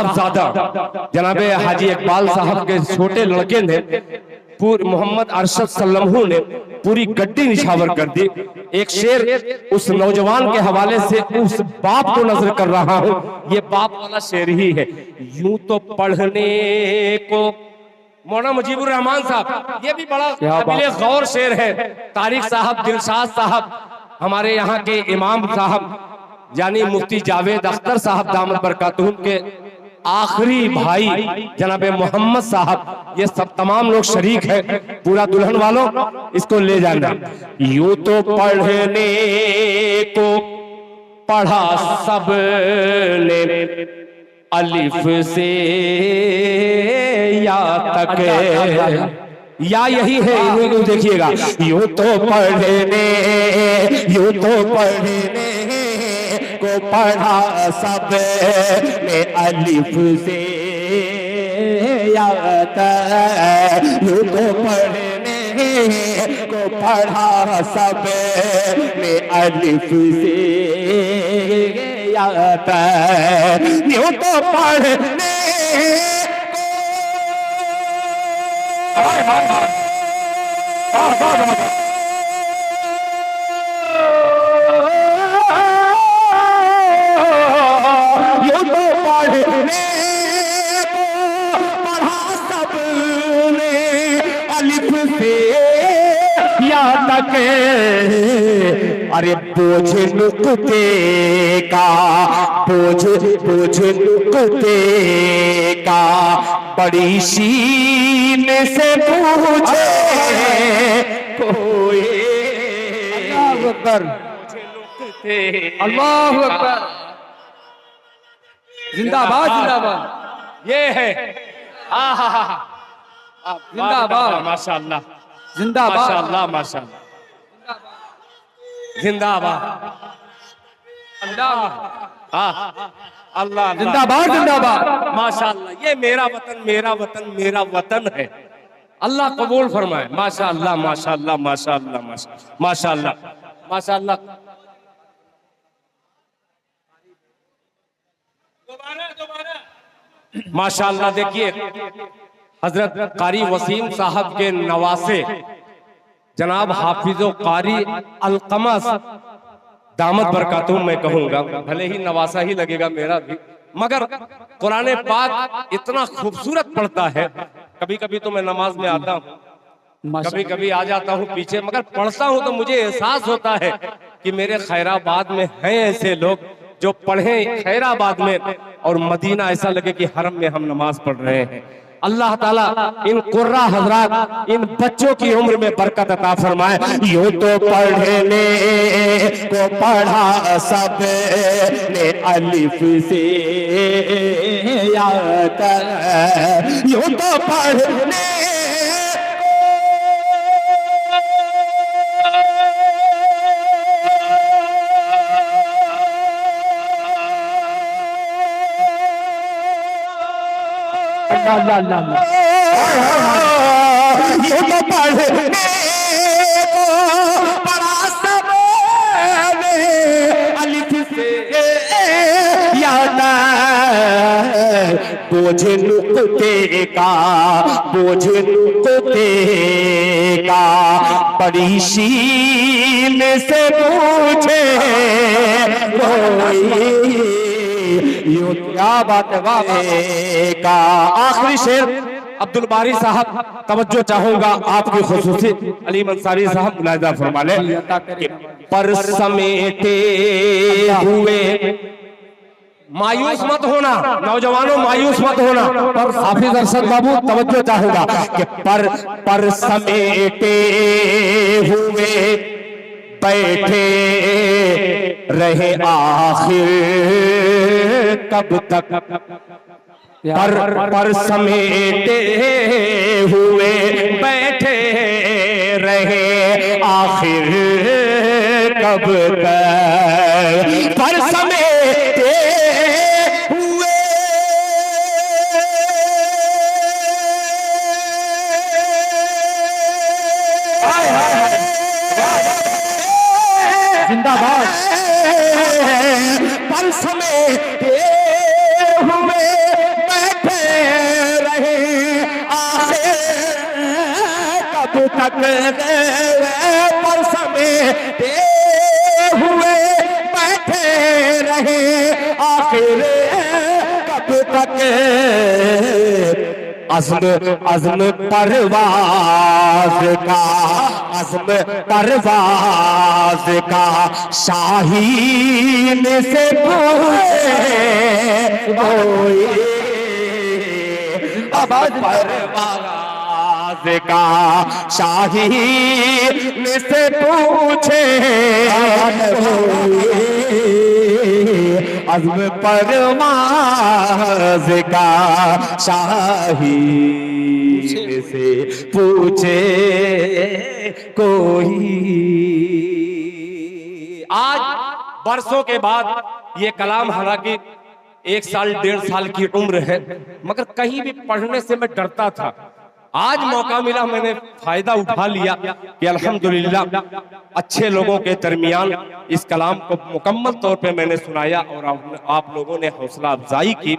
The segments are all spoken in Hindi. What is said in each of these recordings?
साहबजादा जनाबे हाजी इकबाल साहब के छोटे लड़के ने मोहम्मद अरशद सल्लमहू ने पूरी गड्डी निछावर कर दी। एक शेर उस नौजवान के हवाले से उस बाप को नजर कर रहा हूं, ये बाप वाला शेर ही है। यूं तो पढ़ने को मौलाना मुजीबुर रहमान साहब, ये भी बड़ा काबिले गौर शेर है। तारिक साहब, दिलशाद साहब, हमारे यहाँ के इमाम साहब यानी मुफ्ती जावेद अख्तर साहब दामद बरकातहू के आखिरी भाई जनाबे मोहम्मद साहब, ये सब तमाम लोग शरीक है। पूरा दुल्हन वालों इसको ले जाना। यूं तो पढ़ने को पढ़ा सब ने अलिफ से या तक, या यही है, इन्हीं को देखिएगा। यूं तो पढ़ने, यूं तो पढ़ने को पढ़ा सब ने अलिफ से या तक, यूं तो पढ़ने को पढ़ा सब ने अलिफ से या तक, यूं तो पढ़ने अरे बोझ नुक्ते का, बोझ बोझ नुक्ते का बड़ी शीन से पूछे कोई। अल्लाह अकबर, अल्लाह अकबर, जिंदाबाद जिंदाबाद। ये है जिंदाबाद, माशाअल्लाह जिंदाबाद, माशाअल्लाह माशाअल्लाह, जिंदाबाद अल्लाह अल्लाह, जिंदाबाद जिंदाबाद, माशाअल्लाह। ये मेरा वतन, मेरा वतन, मेरा वतन है। अल्लाह कबूल फरमाए। माशाअल्लाह माशाअल्लाह माशाअल्लाह माशाअल्लाह माशाअल्लाह। माशाअल्लाह देखिए, हजरत कारी वसीम साहब के नवासे जनाब हाफिजो कारी अलकमस दामद बरकातहू मैं कहूंगा, भले ही नवासा ही लगेगा मेरा भी, मगर कुरान पाक इतना खूबसूरत पढ़ता है। कभी कभी तो मैं नमाज में आता हूँ, कभी कभी आ जाता हूँ पीछे, मगर पढ़ता हूँ तो मुझे एहसास होता है कि मेरे खैराबाद में हैं ऐसे लोग जो पढ़े खैराबाद में, और मदीना ऐसा लगे कि हरम में हम नमाज पढ़ रहे हैं। अल्लाह ताला इन कुर्रा हजरात, इन बच्चों की उम्र में बरकत अता फरमाए। यूं तो पढ़ने को पढ़ा सब ने अलिफ से या तक, यूं तो पढ़ने ये तो पढ़ने को पढ़ा सब ने अलिफ से या तक, बोझ नुक्ते का, बोझ नुक्ते का बड़ी शीन से पूछे कोई। क्या बात है का आखिरी शेर अब्दुल बारी साहब, तवज्जो चाहूंगा आपकी खुसूसी अली अंसारी साहब मुलाहिजा फरमा ले। पर समेटे हुए मायूस मत होना, नौजवानों मायूस मत होना। पर हाफिज अरशद बाबू तवज्जो चाहूंगा कि पर समेटे हुए बैठे रहे आखिर कब तक, पर समेटे हुए बैठे रहे आखिर कब तक, पर समेटे हुए जिंदाबाद, पर समेटे हुए तक पर समेटे हुए बैठे रहे, आखिर कब तक अज़्म परवाज़ का, अज़्म परवाज़ का शाहीन से पूछे कोई, अब परवाज़ का शाहीन से पूछे अज़्म परवाज़ का शाहीन से पूछे कोई। आज बरसों के बाद ये कलाम, हालांकि 1 साल 1.5 साल की उम्र है, मगर कहीं भी पढ़ने से मैं डरता था। आज मौका मिला, मैंने फायदा उठा लिया कि अल्हम्दुलिल्लाह अच्छे लोगों के दरमियान इस कलाम को मुकम्मल तौर पे मैंने सुनाया और आप लोगों ने हौसला अफजाई की।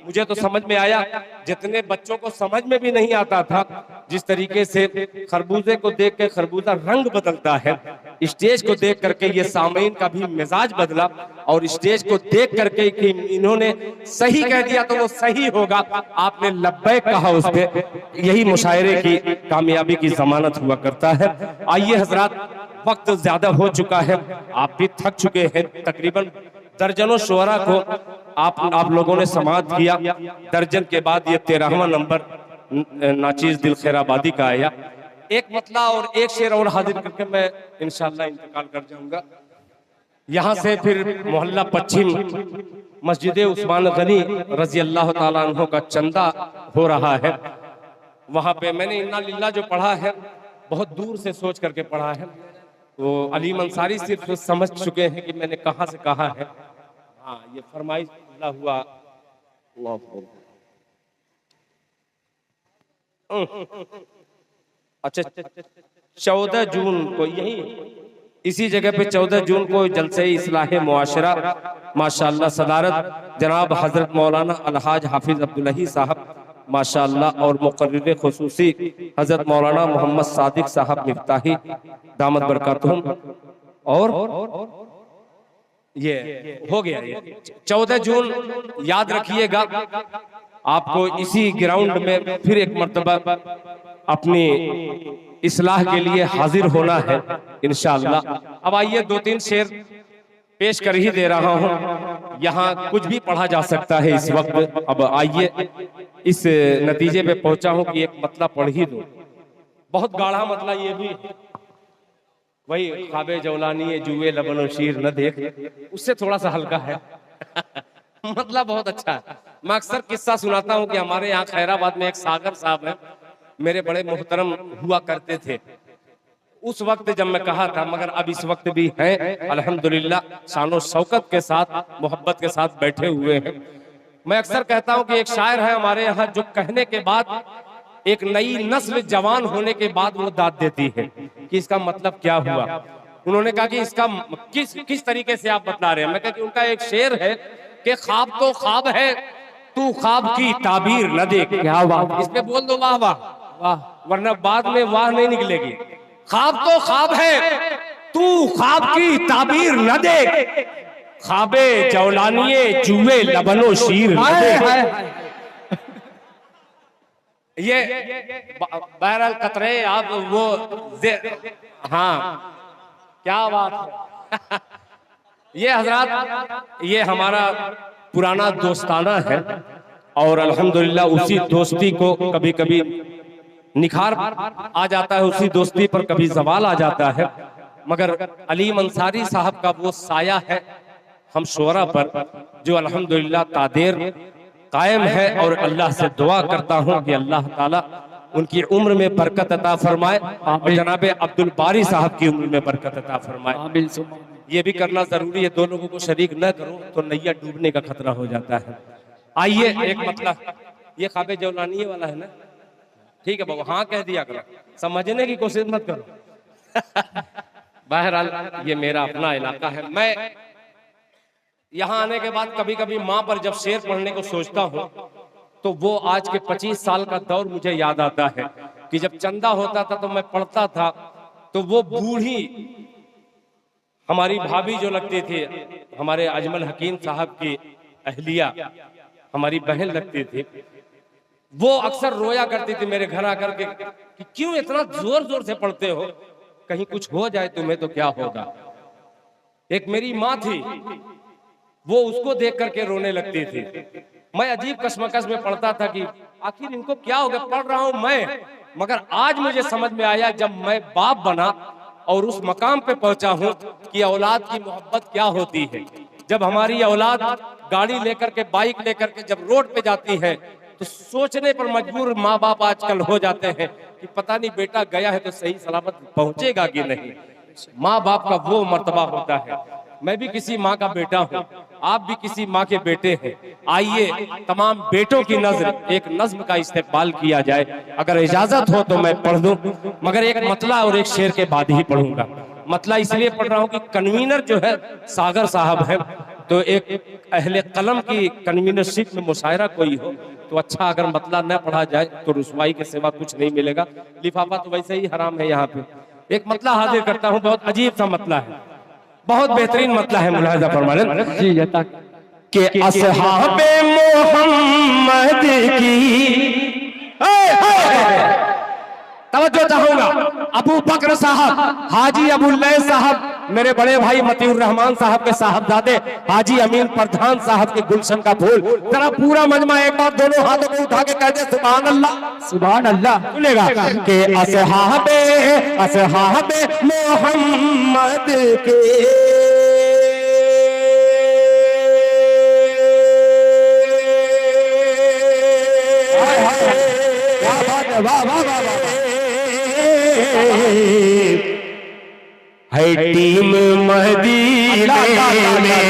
मुझे तो समझ में आया, जितने बच्चों को समझ में भी नहीं आता था, जिस तरीके से खरबूजे को देख के खरबूजा रंग बदलता है, स्टेज को देख करके ये सामीन का भी मिजाज बदला, और स्टेज को देख करके कि इन्होंने सही कह दिया तो वो सही होगा, आपने लब्बैक कहा उस पे, यही मुशायरे की कामयाबी की जमानत हुआ करता है। आइए हजरात, वक्त ज्यादा हो चुका है, आप भी थक चुके हैं। तकरीबन दर्जनों शुअरा को आप लोगों ने समाअत किया। दर्जन के बाद ये 13वां नंबर नाचीज दिल खैराबादी का आया। एक मतला और एक शेर और हाजिर करके मैं इंशाअल्लाह इंतकाल कर जाऊंगा। यहाँ से फिर मोहल्ला पश्चिम मस्जिद उस्मान गनी रजी अल्लाह ताला अन्हु का चंदा हो रहा है। वहां पे मैंने इन्ना लिल्लाह जो पढ़ा है, बहुत दूर से सोच करके पढ़ा है। तो अलीम अंसारी सिर्फ समझ चुके हैं कि मैंने कहाँ से कहा है। हाँ, ये फरमाइश हुआ। अच्छा, 14 जून को यही इसी जगह पे 14 जून को जलसे इस्लाह मुआशरा माशाअल्लाह सदारत जनाब हजरत मौलाना अलहाज हाफिज अब्दुल्लाही साहब माशाअल्लाह और मुकर्रिर खुसूसी हजरत मौलाना मोहम्मद सादिक साहब मिफ्ताही दामत बरकातुहुम, और ये हो गया। ये 14 जून याद रखिएगा, आपको इसी ग्राउंड में फिर एक मर्तबा अपनी इस्लाह के लिए हाजिर होना है इंशाअल्लाह। अब आइए 2-3 शेर पेश कर ही दे रहा हूं, यहाँ कुछ भी पढ़ा जा सकता है इस वक्त। अब आइए, इस नतीजे पे पहुंचा हूं कि एक मतला पढ़ ही दो। बहुत गाढ़ा मतला ये भी, वही ख्वाबे जौलानी जुए लबनो शीर न देख, उससे थोड़ा सा हल्का है। मतलब बहुत अच्छा है। मैं अक्सर किस्सा सुनाता हूँ कि हमारे यहाँ खैराबाद में एक सागर साहब है, मेरे बड़े मोहतरम हुआ करते थे उस वक्त जब मैं कहा था, मगर अब इस वक्त भी हैं अल्हम्दुलिल्लाह, शानो शौकत के साथ मोहब्बत के साथ बैठे हुए हैं। मैं अक्सर कहता हूँ कि एक शायर है हमारे यहाँ जो कहने के बाद एक नई नस्ल जवान होने के बाद वो दाद देती है कि इसका मतलब क्या हुआ। उन्होंने कहा कि इसका किस तरीके से आप बता रहे हैं। मैं कहा कि उनका एक शेर है कि ख्वाब तो ख्वाब है, तू ख्वाब की ताबीर न देख। क्या बात, इस पे बोल दो वाह वाह वाह, वरना बाद में वाह नहीं निकलेगी। ख्वाब तो ख्वाब है, तू ख्वाब की ताबीर न देख, ख्वाबे जौलानिये जुए लबनो शीर न देख। ये बहरहाल कतरे आप वो हाँ, क्या बात है। ये हजरात, ये हमारा पुराना दोस्ताना है और अल्हम्दुलिल्लाह उसी दोस्ती को कभी कभी निखार आ जाता है, उसी दोस्ती पर कभी जवाल आ जाता है, मगर अलीम अंसारी साहब का वो साया है हम शोरा पर जो अल्हम्दुलिल्लाह तादेर कायम है। और अल्लाह से दुआ करता हूँ कि अल्लाह ताला उनकी उम्र में बरकत अता फरमाए और जनाबे अब्दुल बारी साहब की उम्र में बरकत अता फरमाए। ये भी करना जरूरी है, दो लोगों को शरीक न करो तो नैया डूबने का खतरा हो जाता है। आइए एक मतलब, ये ख्वाबे जौलानी वाला है ना, ठीक है बाबू, हाँ कह दिया करो, समझने की कोशिश मत करो। बहरहाल ये मेरा अपना इलाका है। मैं यहाँ आने के बाद कभी कभी माँ पर जब शेर पढ़ने को सोचता हूँ तो वो आज के 25 साल का दौर मुझे याद आता है कि जब चंदा होता था तो मैं पढ़ता था, तो वो बूढ़ी हमारी भाभी जो लगती थी, हमारे अजमल हकीम साहब की अहलिया, हमारी बहन लगती थी, वो अक्सर रोया करती थी मेरे घर आकर के कि क्यों इतना जोर जोर से पढ़ते हो, कहीं कुछ हो जाए तुम्हें तो क्या होगा। एक मेरी माँ थी, वो उसको देख करके रोने लगती थी। मैं अजीब कश्मकश में पढ़ता था कि आखिर इनको क्या हो गया, पढ़ रहा हूं मैं। मगर आज मुझे समझ में आया जब मैं बाप बना और उस मकाम पे पहुंचा हूं कि औलाद की मोहब्बत क्या होती है। जब हमारी औलाद गाड़ी लेकर के, बाइक लेकर के जब रोड पे जाती है तो सोचने पर मजबूर माँ बाप आजकल हो जाते हैं कि पता नहीं बेटा गया है तो सही सलामत पहुंचेगा कि नहीं। माँ बाप का वो मर्तबा होता है। मैं भी किसी माँ का बेटा हूँ, आप भी किसी माँ के बेटे हैं। आइए तमाम बेटों की नज्र एक नज्म का इस्तेमाल किया जाए, अगर इजाजत हो तो मैं पढ़ दूं, मगर एक मतला और एक शेर के बाद ही पढ़ूंगा। मतला इसलिए पढ़ रहा हूँ कि कन्वीनर जो है सागर साहब है, तो एक अहले कलम की कन्वीनरशिप में मुशायरा कोई हो तो अच्छा, अगर मतला न पढ़ा जाए तो रुसवाई के सिवा कुछ नहीं मिलेगा। लिफाफा तो वैसे ही हराम है यहाँ पे। एक मतला हाजिर करता हूँ, बहुत अजीब सा मतला है, बहुत बेहतरीन मतला है, मुलाहिजा फरमाने कि असहाबे मोहम्मद की तवज्जो चाहूंगा। अबू बकर साहब, हाजी अबुल्लैह साहब, मेरे बड़े भाई मतीउर रहमान साहब के साहबजादे हाजी अमीन प्रधान साहब के गुलशन का फूल। जरा पूरा मजमा एक बार दोनों हाथों को उठा के कह दे सुभान अल्लाह, सुभान अल्लाह। सुनेगा कि असहाबे असहाबे मोहम्मद के वाह वाह वाह है टीम मदीने में।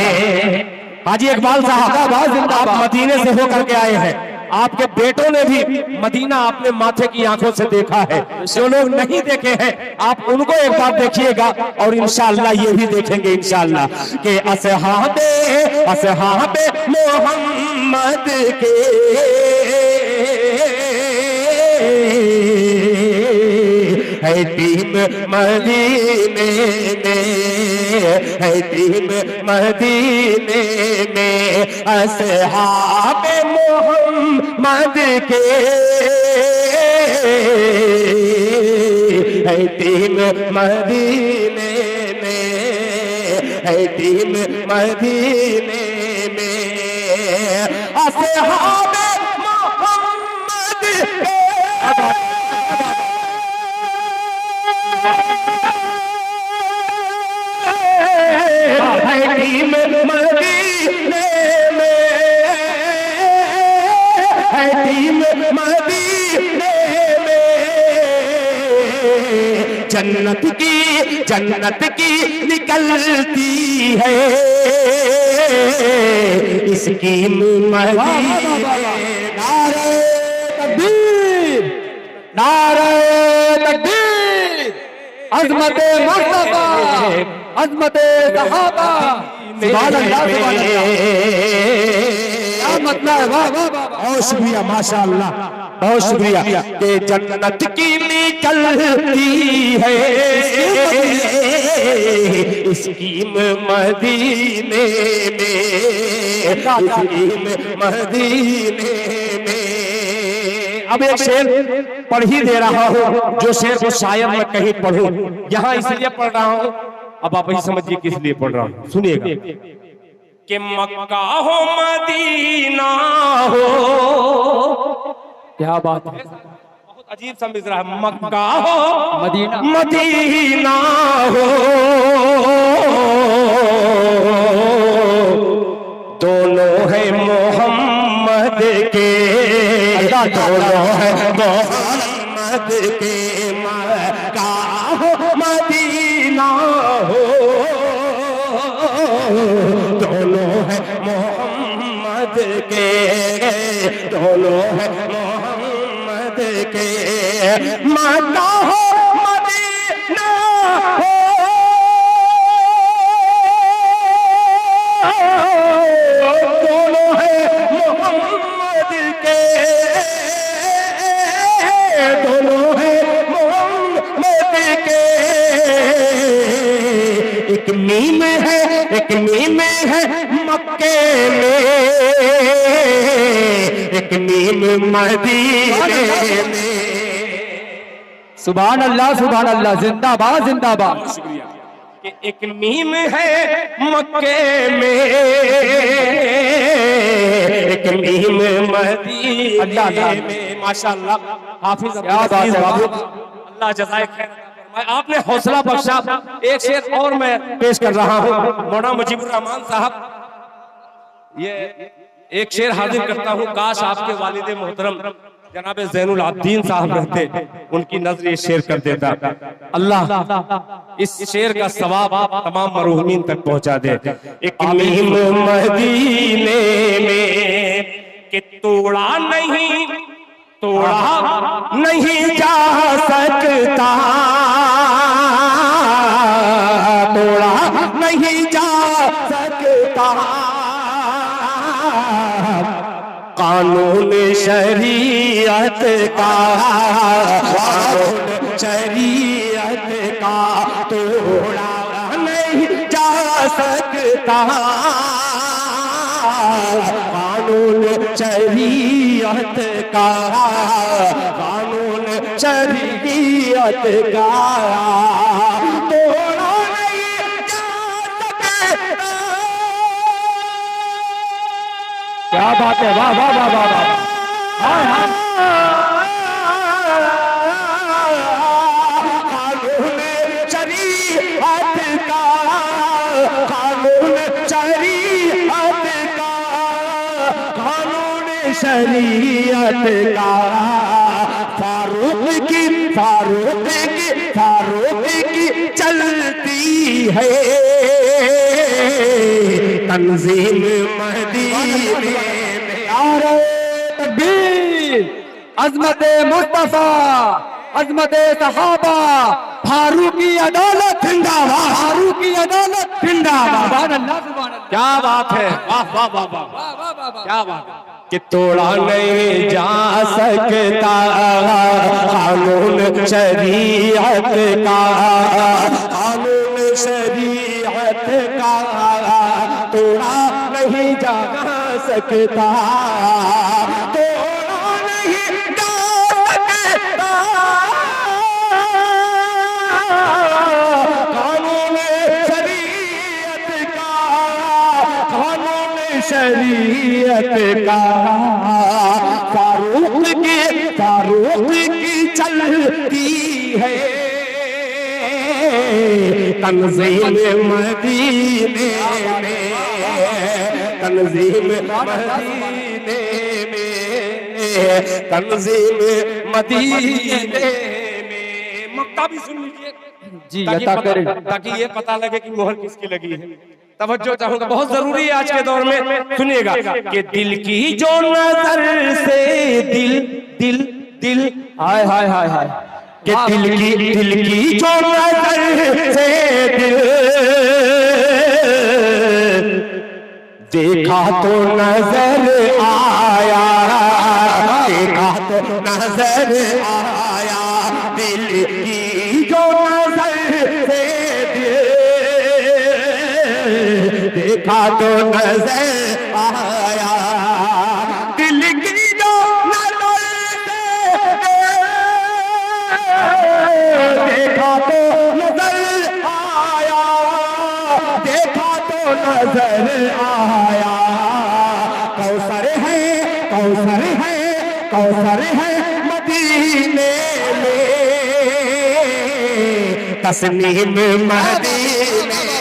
हाजी इकबाल साहब, आप मदीने से होकर के आए हैं, आपके बेटों ने भी मदीना अपने माथे की आंखों से देखा है। जो लोग नहीं देखे हैं आप उनको एक बार देखिएगा और इंशाअल्लाह ये भी देखेंगे इंशाअल्लाह कि असहाबे असहाबे मोहम्मद के है टीम मदीने में, है टीम मदीने में असहाबे मोहम्मद के, है टीम मदीने में, है टीम मदीने में असहाबे मोहम्मद के। टीम मदीने में, टीम मदीने में जन्नत की निकलती है इसकी मदीने। नारे तकबीर, नारे तकबीर, अज़मते मुस्तफा, अज़मते सहाबा, सुभान अल्लाह सुभान अल्लाह। क्या मतलब है, वाह वाह वाह, बहुत शुक्रिया, माशाअल्लाह, बहुत शुक्रिया। कि जन्नत की निकलती है इसकी मदीने में, इसकी मदीने में। अब एक शेर पढ़ ही दे रहा हूँ, जो शेर को शायद मैं कहीं पढ़ूं, यहाँ इसलिए पढ़ रहा हूँ, अब आप ही समझिए किस लिए पढ़ रहा हूँ। सुनिएगा कि मक्का हो मदीना हो, क्या बात है, बहुत अजीब समझ रहा है। मक्का हो मदीना, मदीना हो, दोनों है मोहम्मद के, दोनों है मोहम्मद के। मक्का हो मदीना हो, दोनों है मोहम्मद के, दोनों है मोहम्मद के। मक्का हो मदीना हो, दोनों है मोहम्मद के, दोनों है में, एक नीम मदीने में। सुभान अल्लाह, जिंदाबाद जिंदाबाद। शुक्रिया। कि एक नीम है मक्के में, एक नीम मदीने में। माशाअल्लाह हाफिज, क्या बात है बाबू। अल्लाह जज़ाए खैर फरमाए। आपने हौसला बख्शा। एक शेर और मैं पेश कर रहा हूँ, मौलाना मुजीबुर रहमान साहब। ये एक शेर हाजिर करता हूँ। काश आपके वालिद मोहतरम जनाब ज़ैनुल आबिदीन साहब रहते, उनकी नजर ये शेर कर देता। अल्लाह इस शेर का सवाब तमाम मरूमीन तक पहुंचा दे। एक नीम मदीने में कि तोड़ा नहीं जा सकता, तोड़ा नहीं जा सकता कानून शरीयत का, कानून शरीयत का तोड़ा नहीं जा सकता, कानून शरीयत का, कानून शरीयत का तोड़ा नहीं जा सकता। क्या बात है, वाह वाह वाह वाह वाह। कानून शरीयत का, कानून शरीयत का, कानून शरीयत का। फारूक की चलती है तंजीम मदीने में। नारे तकबीर, अजमत मुस्तफा, अजमत सहाबा, फारूकी अदालत जिंदाबाद, फारूकी अदालत जिंदाबाद। सुभान अल्लाह, सुभान अल्लाह। क्या बात है, वाह वाह वाह वाह, क्या बात है। कि तोड़ा नहीं जा सकता कानून शरीयत का, कानून शरीयत का तोड़ा नहीं जा सकता, तोड़ा नहीं जा सकता कानून शरीयत का, कानून शरीयत का। फारूक की चलती है तंजीम मदीने में, तंजीम मदीने में, तंजीम मदीने में। मक्का भी सुन लीजिए जी, अता करें। ताकि ये पता लगे कि मोहर किसकी लगी है। तवज्जो चाहूंगा, बहुत जरूरी है आज के दौर में। सुनिएगा कि दिल की जो नजर से दिल हाय हाय हाय हाय। कि दिल की जो नजर से दिल देखा तो नजर आया, देखा तो नजर आया, दिल की जो नजर से देखा तो नजर आया, दिल की जो नजर से देखा तो नजर आया, देखा तो नजर आया। कौसर है, कौसर है, कौसर है मदीने में, तस्नीम मदीने में।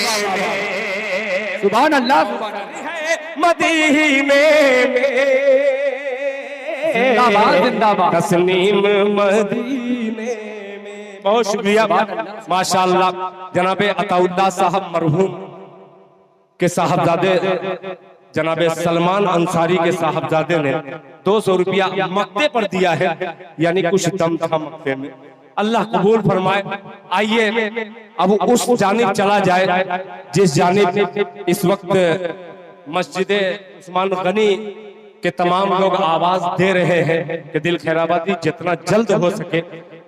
सुभान अल्लाह, सुभान अल्लाह। मदीने में जिंदाबाद जिंदाबाद। तस्नीम मदीने में। बहुत शुक्रिया माशाअल्लाह। जनाबे अताउल्लाह साहब मरहूम के साहबजादे जनाबे सलमान अंसारी के साहबजादे ने 200 रुपया मक्ते पर दिया है, यानी कुछ दम था मक्ते में। अल्लाह कबूल फरमाए। आइए अब उस जानिब चला जाए जिस जानिब इस वक्त मस्जिद उस्मान गनी के तमाम लोग आवाज दे रहे हैं कि दिल खैराबादी जितना जल्द हो सके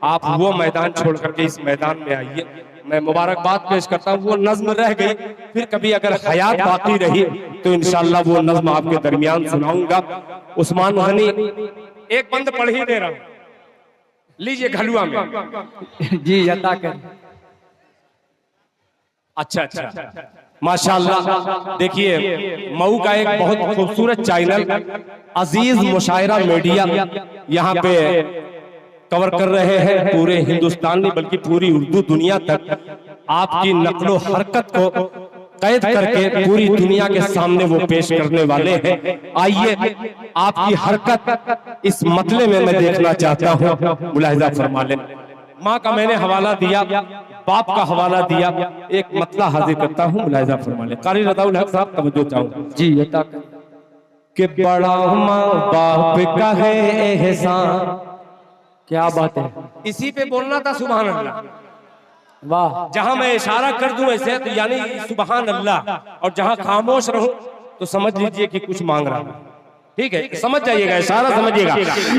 आप वो मैदान छोड़ करके इस मैदान में आइए। मैं मुबारकबाद पेश करता हूँ। वो नज्म रह गई, फिर कभी अगर हयात बाकी रही तो इंशाअल्लाह वो नज्म आपके दरमियान सुनाऊंगा। उस्मान गनी एक बंद पढ़ ही दे रहा हूं, लीजिए घलुआ में। जी अता कर। अच्छा, माशाअल्लाह। देखिए मऊ का एक बहुत खूबसूरत चैनल अजीज मुशायरा मीडिया यहाँ पे कवर कर रहे हैं, पूरे हिंदुस्तान नहीं बल्कि पूरी उर्दू दुनिया तक आपकी नक्लो हरकत को कैद करके पूरी दुनिया के सामने वो पेश करने वाले हैं। आइए आपकी हरकत इस मतले में मैं देखना चाहता हूँ, मुलाहिजा फरमा लें। माँ का मैंने हवाला दिया, बाप का हवाला दिया, एक मतला हाजिर करता हूँ, मुलाहिजा फरमा लें। कारी रताउल हक साहब तवज्जो चाहूंगा। जी अता कर। कि बड़ा माँ बाप का है एहसान। क्या बात है, इसी पे बोलना था सुभान अल्लाह। वाह। जहां मैं इशारा कर दूं ऐसे तो यानी सुभान अल्लाह, और जहां खामोश रहूं तो समझ लीजिए कि कुछ मांग रहा हूं। ठीक है, समझ जाइएगा, इशारा समझिएगा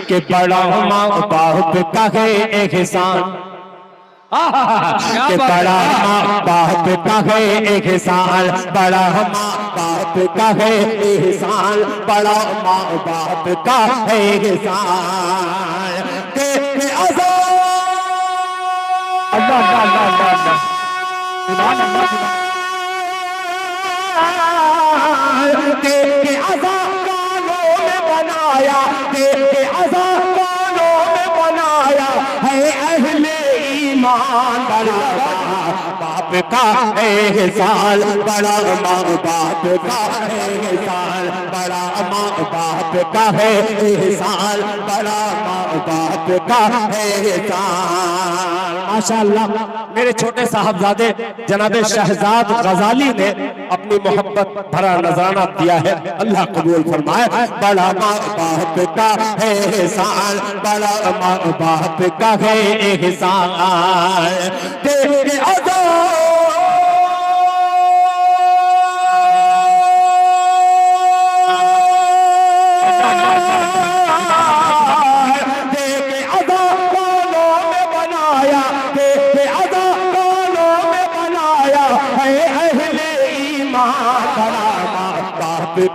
कि बड़ा माँ बाप का है एहसान, कि बड़ा माँ बाप का है एहसान, बड़ा माँ बाप का है एहसान, बड़ा माँ बाप का है एहसान। अल्लाह अल्लाह अल्लाह अल्लाह, सुभान अल्लाह। के अज़ाकानों में बनाया, के अज़ाकानों में बनाया है अहले ईमान। बड़ा बाप का एहसान, बड़ा माँ बाप का एहसान, बड़ा माँ बाप का है एहसान, बड़ा माँ बाप का एहसान। माशाअल्लाह मेरे छोटे साहबजादे जनाबे शहजाद गजाली ने अपनी मोहब्बत भरा नजराना दिया है, अल्लाह कबूल फरमाए। बड़ा माँ बाप का है एहसान, बड़ा माँ बाप का है एहसान। तेरे अदा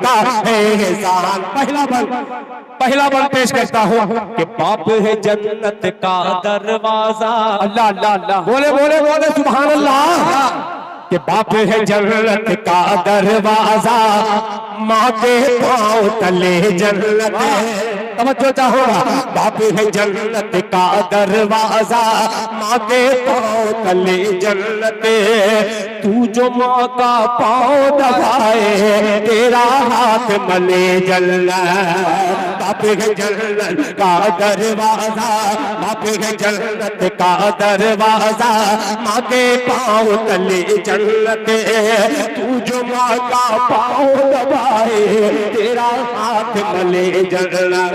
का एहसान। पहला बल पेश करता हूँ कि बाप है जन्नत का दरवाजा। अल्लाह अल्लाह अल्लाह, बोले बोले बोले सुभान अल्लाह। कि बाप है जन्नत का दरवाजा, माँ के पाँव तले जन्नत है। तवज्जो चाहोगा, बाप है जन्नत का दरवाजा, माँ के पाँव तले जन्नत। तू जो माँ का पाँव दबाए तेरा हाथ मले जन्नत। बाप है जन्नत का दरवाजा, बाप है जन्नत का दरवाजा, माँ के पाँव तले जन्नत। तू जो माँ का पाँव दबाए तेरा हाथ मले जन्नत,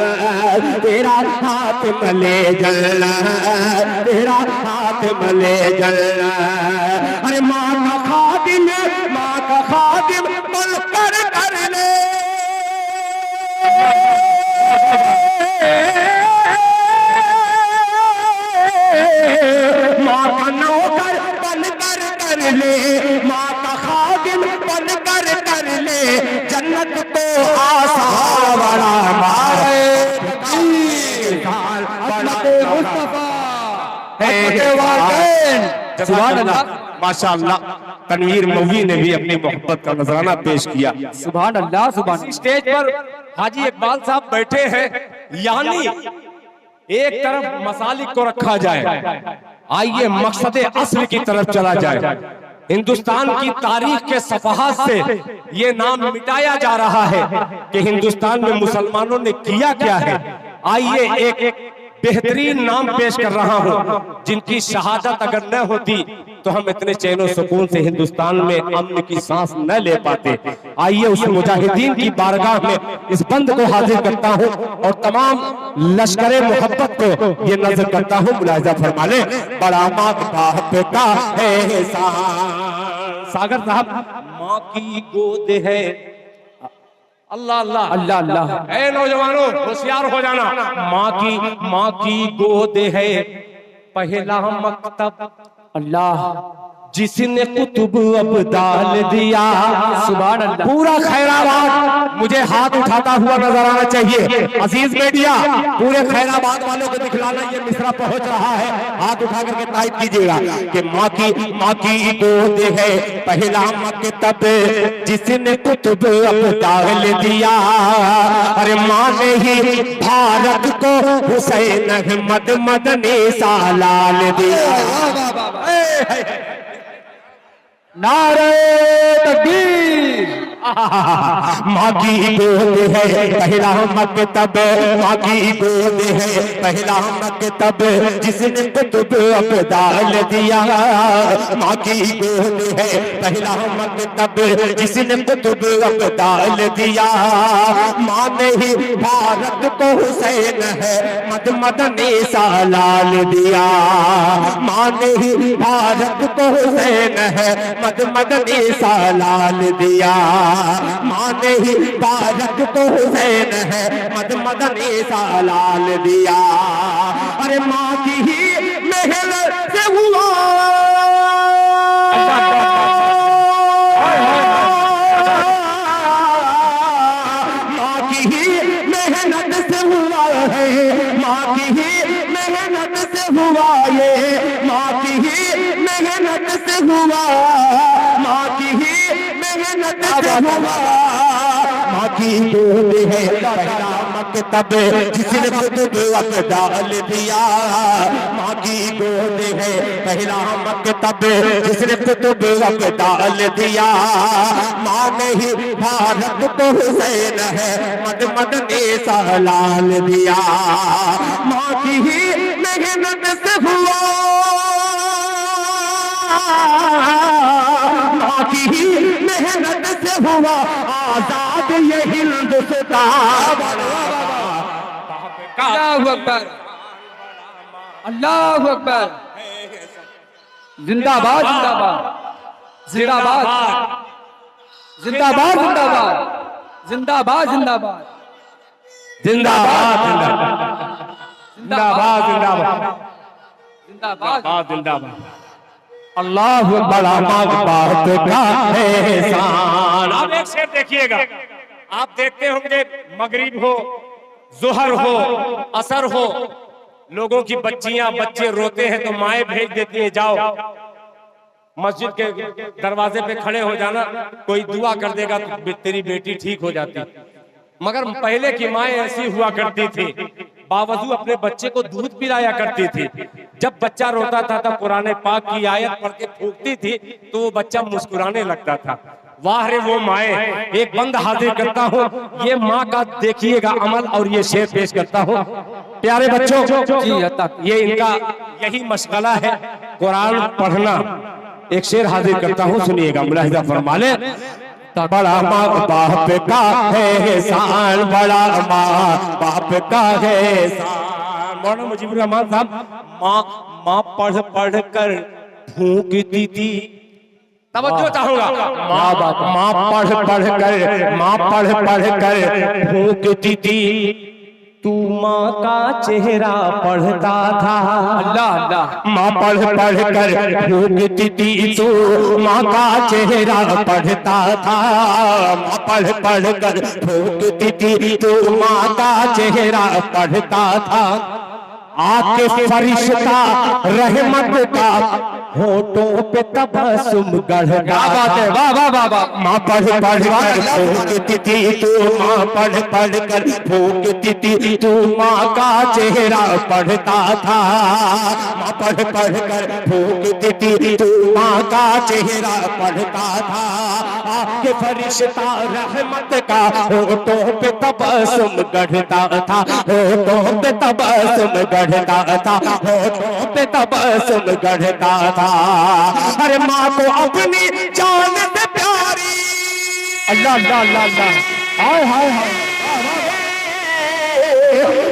तेरा हाथ मले जन्नत, तेरा हाथ मले जन्नत। अरे माँ का खादिम, माँ का खादिम बनकर कर ले, माँ का नौकर बनकर कर ले, माँ का खादिम बनकर कर ले, जन्नत तो आसान बड़ा मारे। सुभान अल्लाह, माशाअल्लाह। तनवीर मौवी ने भी अपनी मोहब्बत का नजराना पेश किया। सुभान अल्लाह सुभान। स्टेज पर हाजी इकबाल साहब बैठे हैं, यानी एक तरफ मसालिक को रखा जाए, आइए मकसद असल की तरफ चला जाए। हिंदुस्तान की तारीख के सफहात से ये नाम मिटाया जा रहा है कि हिंदुस्तान में मुसलमानों ने किया क्या है। आइए एक बेहतरीन नाम पेश कर रहा हूं, जिनकी शहादत अगर न होती तो हम इतने चैनो सुकून से हिंदुस्तान में अमन की सांस न ले पाते। आइए उस मुजाहिदीन की बारगाह में इस बंद को हाजिर करता हूं और तमाम लश्करे मोहब्बत को ये नजर करता हूं, मुलाहिजा फरमा ले। बड़ा माँ बाप का एहसान। सागर साहब, माँ की गोद है, अल्लाह अल्लाह अल्लाह अल्लाह। ऐ नौजवानों होशियार हो जाना। माँ की गोद है, पहला मकतब अल्लाह जिसने कुतुब अब डाल दिया। सुभान अल्लाह। पूरा खैराबाद मुझे हाथ उठाता हुआ नजर आना चाहिए। अजीज मीडिया, पूरे खैराबाद वालों को दिखलाना ये मिसरा पहुंच रहा है। हाथ उठा करके तायद कीजिएगा कि माँ की गोद है पहला मकतब, जिसने कुतुब अब डाल दिया। अरे माँ ने ही भारत को हुसैन अहमद मदनी सालाल दिया। नारे तकबीर। माँ की गोद है पहला मकतब, माँ की गोद है पहला मकतब, जिसने कुतुब अब डाल दिया। माँ की गोद है पहला मकतब, जिसने कुतुब अब डाल दिया। माँ ने ही भारत को हुसैन है मदनी सालाल दिया। माँ ने ही भारत को हुसैन है मदनी सालाल दिया। माँ ने ही भारत को हुसैन है मदनी सालाल दिया। अरे माँ की ही मेहनत से हुआ, माँ की ही मेहनत से हुआ है, माँ की ही मेहनत से हुआ ये, माँ की ही मेहनत से हुआ, माँ की ही मेहनत से हुआ। माँ की गोद है पहला मकतब, जिसने कुतुब अब डाल दिया। माँ की गोद है पहला मकतब, जिसने कुतुब अब डाल दिया। माँ ने ही भारत को हुसैन है मदनी सालाल दिया। माँ की ही मेहनत से हुआ, माँ की ही मेहनत से हुआ आजाद ये हिंदुस्तान। अल्लाहु अकबर, अल्लाहु अकबर। जिंदाबाद जिंदाबाद जिंदाबाद जिंदाबाद जिंदाबाद जिंदाबाद जिंदाबाद जिंदाबाद जिंदाबाद जिंदाबाद जिंदाबाद जिंदाबाद। अल्लाह बड़ा बात का एहसान। आप एक शेर देखिएगा, आप देखते होंगे मगरिब हो, जुहर हो, असर हो, लोगों की बच्चियां बच्चे रोते हैं तो माएं भेज देती हैं, जाओ मस्जिद के दरवाजे पे खड़े हो जाना, कोई दुआ कर देगा तो तेरी बेटी ठीक हो जाती। मगर पहले की माएं ऐसी हुआ करती थी, बावजूद अपने बच्चे को दूध पिलाया करती थी। जब बच्चा रोता था तब कुरान पाक की आयत पढ़ के फूंकती थी तो वो बच्चा मुस्कुराने लगता था। वाह रे वो माएं। एक बंद हाजिर करता हूँ, ये माँ का देखिएगा अमल और ये शेर पेश करता हूँ। प्यारे बच्चों, ये इनका यही मशगला है, कुरान पढ़ना। एक शेर हाजिर करता हूँ, सुनिएगा, मुलाहिजा फरमा ले। बड़ा माँ बाप का है एहसान, बड़ा माँ बाप का है एहसान। मौलाना मुजीबुर रहमान साहब, माँ पढ़ पढ़ कर फूंकती थी। तवज्जो चाहूंगा, माँ पढ़ पढ़ कर फूंकती थी। तू माँ का चेहरा पढ़ता था। अल्लाह अल्लाह। माँ पढ़ पढ़ कर फूंकती थी, तू माँ का चेहरा पढ़ता था। माँ पढ़ पढ़ कर फूंकती थी, तू माँ का चेहरा पढ़ता था। आके फरिश्ता रहमत का होठों पे तबस्सुम गढ़ता। वाह वाह वाह वाह। माँ पढ़ पढ़ कर फूंकती थी, तू माँ पढ़ पढ़ कर फूंकती थी, तू माँ का चेहरा पढ़ता था। माँ पढ़ पढ़ कर फूंकती थी, तू माँ का चेहरा पढ़ता था। आके फरिश्ता रहमत का होठों पे तबस्सुम गढ़ता था, होठों पे तबस्सुम गढ़ता था, होठों पे तबस्सुम गढ़ता था। अरे माँ को अपनी जान से प्यारी। अल्लाह अल्लाह अल्लाह अल्लाह। हाय हाय हाय।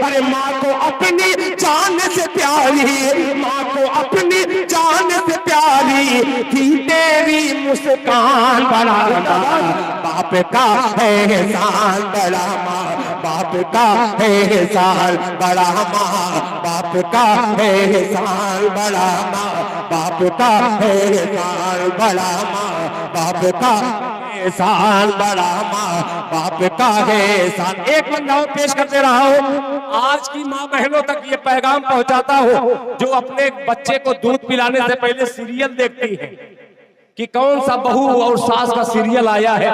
अरे माँ को अपनी जान से प्यारी, माँ को अपनी जान से प्यारी थी तेरी मुस्कान बड़ा माँ बाप का है एहसान बड़ा माँ बाप का है एहसान बड़ा माँ बाप का है एहसान बड़ा माँ बाप का है एहसान बड़ा माँ बाप का एहसान बड़ा माँ बाप का है एहसान। एक बंदा और पेश करते रहा हूँ, आज की माँ बहनों तक ये पैगाम पहुंचाता हो जो अपने बच्चे को दूध पिलाने से पहले सीरियल देखती है कि कौन सा बहू और सास का सीरियल आया है।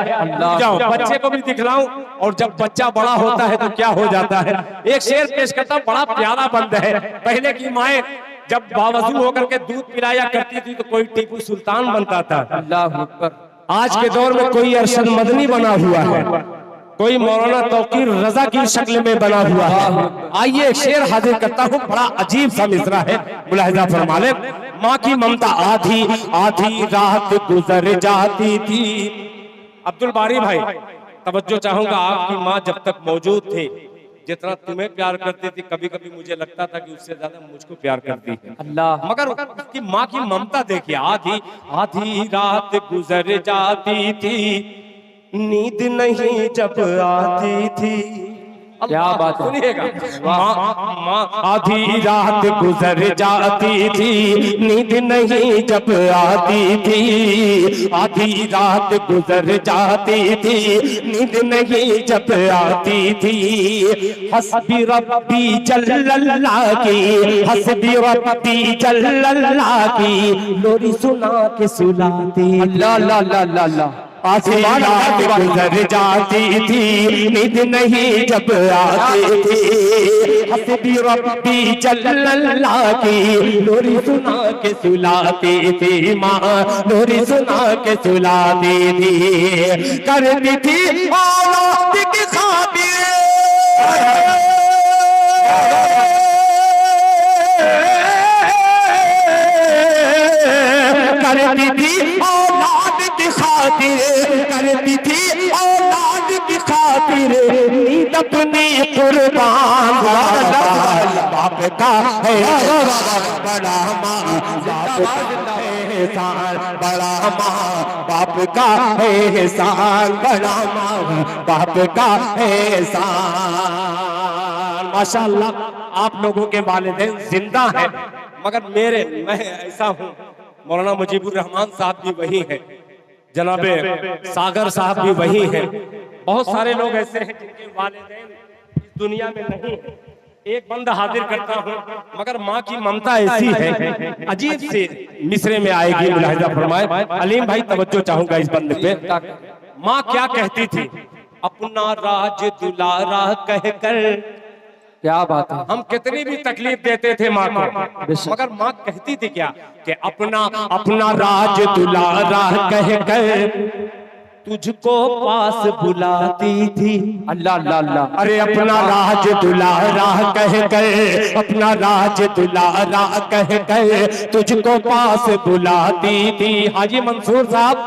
जाओ बच्चे को भी दिखलाऊं, और जब बच्चा बड़ा होता है तो क्या हो जाता है। एक शेर पेश करता हूं, बड़ा प्यारा बंद है। पहले की माएं जब बावजूद होकर के दूध पिलाया करती थी तो कोई टीपू सुल्तान बनता था। अल्लाह अकबर। आज के दौर में कोई अरशद मदनी बना हुआ है, कोई मौलाना तौकीर रजा की शक्ल में बना हुआ है। आइए एक शेर हाजिर करता हूँ, बड़ा अजीब सा मिसरा है, मुलाहिजा फरमा ले। माँ की ममता आधी आधी रात गुजर जाती थी। अब्दुल बारी भाई तवज्जो चाहूंगा, आपकी माँ जब तक मौजूद थे जितना तुम्हें प्यार करती थी कभी कभी मुझे लगता था कि उससे ज्यादा मुझको प्यार करती है अल्लाह। मगर उसकी माँ की ममता देखिए, आधी आधी रात गुजर जाती थी, नींद नहीं जब आती थी। क्या बात सुनिएगा, माँ आधी रात गुजर जाती थी, नींद नहीं जब आती थी, आधी रात गुजर जाती थी, नींद नहीं जब आती थी। हस्बी रब्बी जल्लल्लाह की, हस्बी रब्बी जल्लल्लाह की लोरी सुना के सुलाती। अल्लाह अल्लाह अल्लाह अल्लाह। आधी रात गुजर जाती थी, नींद नहीं जब आती थी, हस्बी रब्बी जल्लल्लाह की लोरी सुना के सुलाती थी। माँ लोरी सुना के सुलाती थी, करती थी औलाद की खातिर, करती थी औलाद की खातिर, करती थी औलाद की खातिर नींद अपनी कुर्बान। बाप का है बड़ा माँ बाप का है एहसान बड़ा माँ बाप का है एहसान बड़ा माँ बाप का है एहसान। माशाअल्लाह आप लोगों के वालिदैन जिंदा हैं, मगर मैं ऐसा हूँ, मौलाना मुजीबुर रहमान साहब भी वही हैं, जनाबे सागर साहब भी वही हैं, बहुत सारे लोग ऐसे हैं जिनके वालिदैन इस दुनिया में नहीं है। एक बंद हाजिर करता हूँ, मगर माँ की ममता ऐसी है, अजीब से मिसरे में आएगी, मुलाहिजा फरमाए। अलीम भाई तवज्जो चाहूंगा इस बंद पे। माँ क्या कहती थी, अपना राज दुलारा कहकर, क्या बात है, हम कितनी भी तकलीफ देते थे माँ को, मगर माँ कहती थी क्या कि अपना अपना राज दुलारा कहकर तुझको पास बुलाती थी। अल्लाह अल्लाह अल्लाह। अरे अपना राज दुलारा कहकर, अपना राज दुलारा कहकर तुझको पास बुलाती थी। हाजी मंसूर साहब,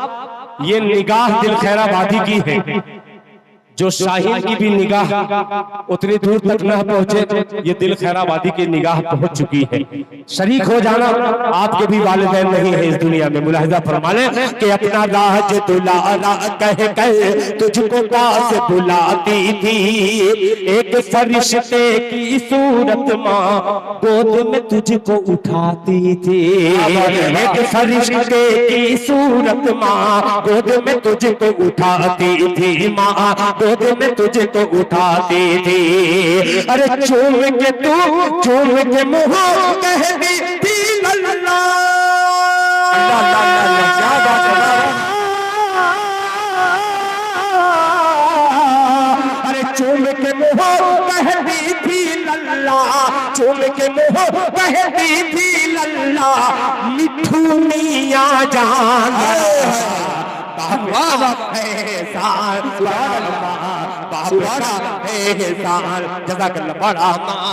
ये निगाह दिल खैराबादी की है, जो शाहीन की भी निगाह उतनी दूर तक न पहुंचे, ये दिल खैराबादी की निगाह पहुंच चुकी है। शरीक हो जाना आपके भी वालिदैन नहीं है इस दुनिया में। मुलाहिजा फरमा ले कि अपना राज दुलारा कह कर तुझको पास बुलाती थी, एक फरिश्ते की सूरत माँ गोद में तुझको उठाती थी, एक फरिश्ते की सूरत माँ गोद में तुझको उठाती थी, माँ गोद में तुझे तो उठाती थी। अरे चूम के तू चूम के मुँह कहती थी लल्ला। क्या बात है, अरे चूम के मुँह कहती थी लल्ला, चूम के मुँह कहती थी लल्ला, मिठू मियां जान जज़ाकल्लाह। बड़ा माँ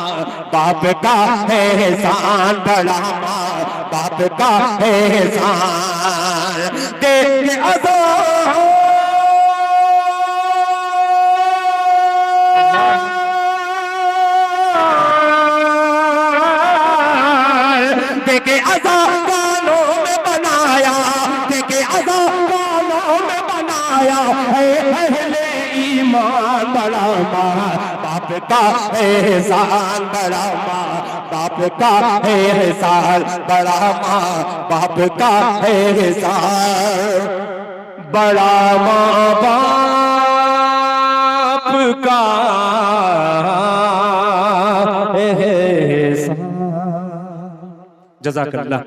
बाप का एहसान बड़ा माँ बाप का एहसान देख के देखे अज़ा गानों में बनाया, देखे अज़ा लाया है अहले ईमान, बड़ा माँ बाप का एहसान, बड़ा माँ बाप का एहसान, बड़ा माँ बाप का एहसान, बड़ा माँ बाप का एहसान। जज़ाकल्लाह।